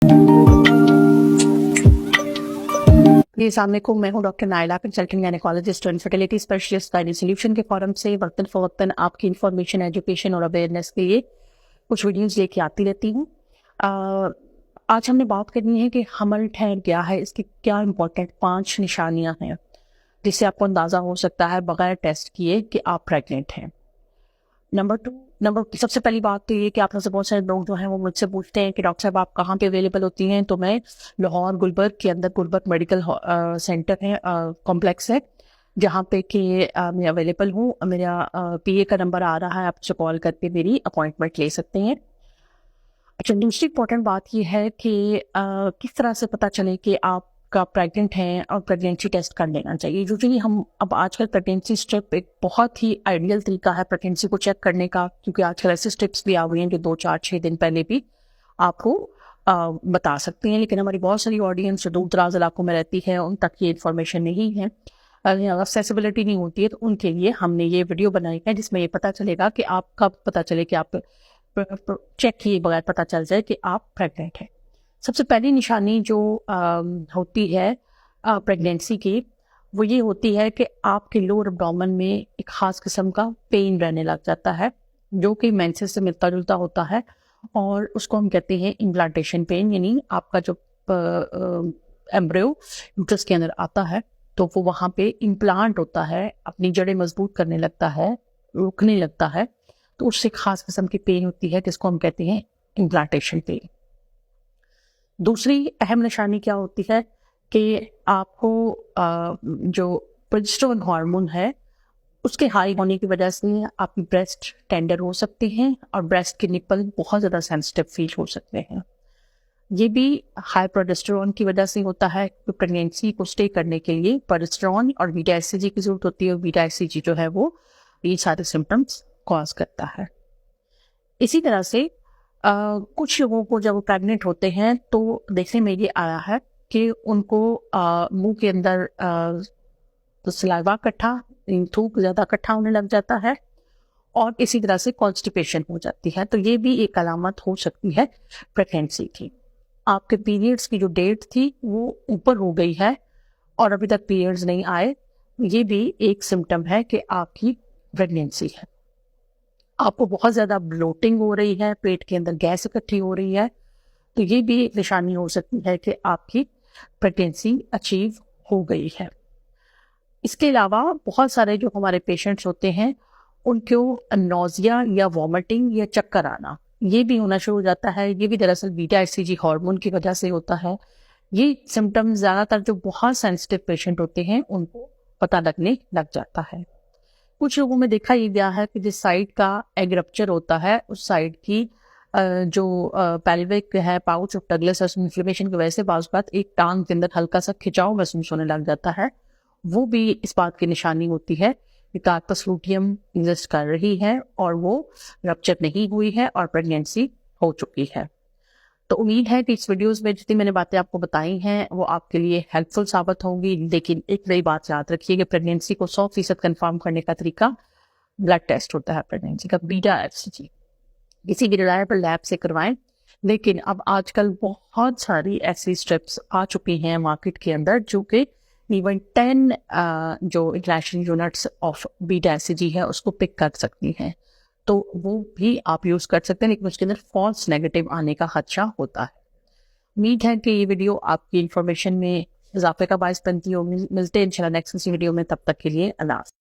जी, अस्सलामुअलैकुम। मैं हूँ डॉक्टर नायला, कंसल्टेंट गायनेकोलॉजिस्ट और इनफर्टिलिटी स्पेशलिस्ट गायनी सॉल्यूशन के फोरम से वक्तन फ़वक्तन आपकी इन्फॉर्मेशन, एजुकेशन और अवेयरनेस के लिए कुछ वीडियोस लेके आती रहती हूँ। आज हमने बात करनी है कि हमल ठहर गया है, इसकी क्या इंपॉर्टेंट 5 निशानियाँ हैं जिससे आपको अंदाज़ा हो सकता है बगैर टेस्ट किए कि आप प्रेग्नेंट हैं। सबसे पहली बात तो ये कि आप में से बहुत सारे लोग जो हैं वो मुझसे पूछते हैं कि डॉक्टर साहब आप कहाँ पे अवेलेबल होती हैं। तो मैं लाहौर गुलबर्ग के अंदर गुलबर्ग मेडिकल सेंटर है, कॉम्प्लेक्स है, जहाँ पे कि मैं अवेलेबल हूँ। मेरा पीए का नंबर आ रहा है, आप उसे कॉल करके मेरी अपॉइंटमेंट ले सकते हैं। अच्छा, दूसरी इंपॉर्टेंट बात ये है कि किस तरह से पता चले कि आपका प्रेग्नेंट हैं और प्रेगनेंसी टेस्ट कर लेना चाहिए। यूजुअली हम अब आजकल प्रेगनेंसी स्ट्रिप एक बहुत ही आइडियल तरीका है प्रेगनेंसी को चेक करने का, क्योंकि आजकल ऐसे स्ट्रिप्स भी आ गई हैं जो 2, 4, 6 दिन पहले भी आपको बता सकते हैं। लेकिन हमारी बहुत सारी ऑडियंस जो दूर दराज इलाकों में रहती है उन तक ये इन्फॉर्मेशन नहीं है, एक्सेसिबिलिटी नहीं होती है, तो उनके लिए हमने ये वीडियो बनाई है जिसमें ये पता चलेगा कि आप कब पता चले कि आप चेक किए बगैर पता चल जाए कि आप प्रेग्नेंट हैं। सबसे पहली निशानी जो होती है प्रेगनेंसी की, वो ये होती है कि आपके लोअर एब्डोमेन में एक ख़ास किस्म का पेन रहने लग जाता है, जो कि मेंसेस से मिलता जुलता होता है, और उसको हम कहते हैं इम्प्लांटेशन पेन। यानी आपका जो एम्ब्रियो यूट्रस के अंदर आता है तो वो वहाँ पे इम्प्लांट होता है, अपनी जड़ें मजबूत करने लगता है, रुकने लगता है, तो उससे खास किस्म की पेन होती है जिसको हम कहते हैं इम्प्लांटेशन पेन। दूसरी अहम निशानी क्या होती है कि आपको जो प्रोजेस्टेरोन हार्मोन है उसके हाई होने की वजह से आपकी ब्रेस्ट टेंडर हो सकते हैं और ब्रेस्ट के निपल बहुत ज़्यादा सेंसिटिव फील हो सकते हैं। ये भी हाई प्रोजेस्टेरोन की वजह से होता है। तो प्रेगनेंसी को स्टे करने के लिए प्रोजेस्टेरोन और बीटा एससीजी की जरूरत होती है, और बीटा एससीजी जो है वो ये सारे सिम्टम्स कॉज करता है। इसी तरह से कुछ लोगों को जब वो प्रेग्नेंट होते हैं तो देखने में ये आया है कि उनको मुंह के अंदर तो सलाइवा इकट्ठा, थूक ज़्यादा इकट्ठा होने लग जाता है, और इसी तरह से कॉन्स्टिपेशन हो जाती है। तो ये भी एक अलामत हो सकती है प्रेगनेंसी की। आपके पीरियड्स की जो डेट थी वो ऊपर हो गई है और अभी तक पीरियड्स नहीं आए, ये भी एक सिम्टम है कि आपकी प्रेगनेंसी है। आपको बहुत ज़्यादा ब्लोटिंग हो रही है, पेट के अंदर गैस इकट्ठी हो रही है, तो ये भी एक निशानी हो सकती है कि आपकी प्रेगनेंसी अचीव हो गई है। इसके अलावा बहुत सारे जो हमारे पेशेंट्स होते हैं उनको नोजिया या वॉमिटिंग या चक्कर आना ये भी होना शुरू हो जाता है। ये भी दरअसल बीटा एससीजी हार्मोन की वजह से होता है। ये सिम्टम्स ज़्यादातर जो बहुत सेंसिटिव पेशेंट होते हैं उनको पता लगने लग जाता है। कुछ लोगों में देखा ये गया है कि जिस साइड का एग रप्चर होता है उस साइड की जो पेल्विक है, पाउच ऑफ डगलस, इन्फ्लेमेशन की वजह से बाज़ बात एक टांग के अंदर हल्का सा खिंचाव महसूस होने लग जाता है। वो भी इस बात की निशानी होती है कि कार्पस लूटियम एग्जिस्ट कर रही है और वो रप्चर नहीं हुई है और प्रेगनेंसी हो चुकी है। तो उम्मीद है कि इस वीडियोस में जितनी मैंने बातें आपको बताई हैं वो आपके लिए हेल्पफुल साबित होंगी। लेकिन एक नई बात याद रखिए कि प्रेगनेंसी को 100% कंफर्म करने का तरीका ब्लड टेस्ट होता है प्रेगनेंसी का, बीटा एफसीजी। किसी भी रिलायबल लैब से करवाएं। लेकिन अब आजकल बहुत सारी ऐसी स्ट्रिप्स आ चुकी हैं मार्केट के अंदर जो कि इवन 10 जो इंटरनेशनल यूनिट्स ऑफ बीटा एफसीजी है उसको पिक कर सकती हैं, तो वो भी आप यूज़ कर सकते हैं, लेकिन उसके अंदर फॉल्स नेगेटिव आने का खदशा होता है। उम्मीद है कि ये वीडियो आपकी इन्फॉर्मेशन में इजाफे का बायस बनती होगी। मिलते हैं इंशाल्लाह नेक्स्ट किसी वीडियो में, तब तक के लिए अल्लाह।